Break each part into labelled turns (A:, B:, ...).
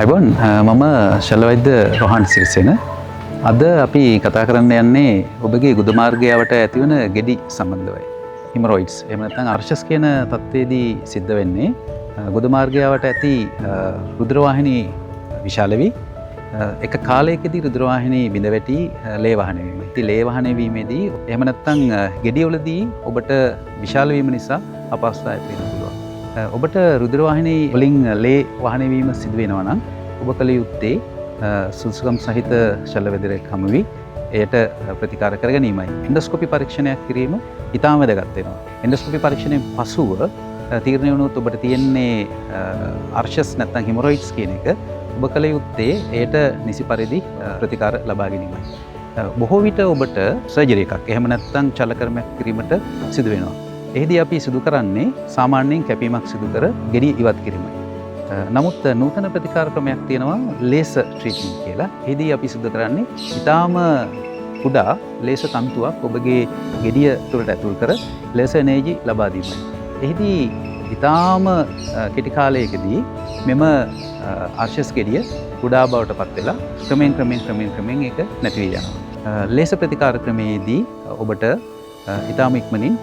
A: අයිබෝන් මම ශල්‍යවෛද්‍ය රෝහන් සිරිසේන. අද අපි කතා කරන්න යන්නේ ඔබගේ ගුද මාර්ගයට ඇතිවන ගෙඩි සම්බන්ධවයි. හිමරොයිඩ්ස් එහෙම නැත්නම් අර්ශස් කියන තත්ත්වයේදී සිද්ධ වෙන්නේ ගුද මාර්ගයට ඇති රුධිර වාහිනී විශාල වී එක කාලයකදී රුධිර වාහිනී බිඳ වැටි ලේ වහන වීම. ඉතින් ලේ වහන වීමේදී එහෙම නැත්නම් ගෙඩිවලදී ඔබට විශාල වීම නිසා අපහසුතාවය ඇති වෙනවා. ඔබට රුධිර වාහිනී වලින් ලේ වහන වීම සිදු වෙනවා නම් ඔබ කළ යුත්තේ සුදුසුකම් සහිත ශල්‍ය වෛද්‍යවරයෙක් හමු වී එයට ප්‍රතිකාර කර ගැනීමයි. එන්ඩොස්කෝපි පරීක්ෂණයක් කිරීම ඉතාම වැදගත් වෙනවා. එන්ඩොස්කෝපි පරීක්ෂණයෙන් පසුව තීරණය වුණොත් ඔබට තියෙන්නේ අර්ශස් නැත්නම් හිමොරොයිඩ්ස් කියන එක ඔබ කළ යුත්තේ එයට නිසි පරිදි ප්‍රතිකාර ලබා ගැනීමයි. බොහෝ විට ඔබට සර්ජරි එකක් එහෙම නැත්නම් චලකර්මයක් කිරීමට සිදු වෙනවා. එහිදී අපි සිදු කරන්නේ සාමාන්‍යයෙන් කැපීමක් සිදු කර ගෙඩිය ඉවත් කිරීමයි. නමුත් නූතන ප්‍රතිකාර ක්‍රමයක් තියෙනවා ලේසර් ට්‍රීට්මන්ට් කියලා. එහිදී අපි සිදු කරන්නේ ඊටාම කුඩා ලේසර් තන්තුවක් ඔබගේ ගෙඩිය තුළට ඇතුල් කර ලේසර් එනර්ජි ලබා දීමයි. එහිදී ඊටාම කෙටි කාලයකදී මෙම අර්ශස් ගෙඩිය කුඩා බවට පත් වෙලා ක්‍රමෙන් ඒක නැති වී යනවා. ලේසර් ප්‍රතිකාර ක්‍රමයේදී ඔබට ඉතාම ඉක්මනින්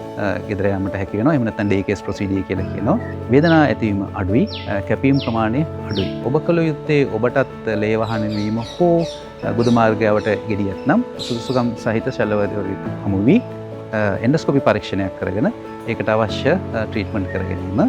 A: ගෙදර යාමට හැකි වෙනවා. එහෙම නැත්නම් ඩේ කේස් ප්‍රොසීඩියර් කියලා කියනවා. වේදනාව ඇතිවීම අඩුයි, කැපීම් ප්‍රමාණය අඩුයි. ඔබ කළ යුත්තේ ඔබටත් ලේ වහන වීම හෝ ගුද මාර්ගයට ගෙඩියක් නම් සුදුසුකම් සහිත ශල්‍ය වෛද්‍යවරයෙකු හමු වී එන්ඩොස්කෝපි පරීක්ෂණයක් කරගෙන ඒකට අවශ්‍ය ට්‍රීට්මන්ට් කර ගැනීම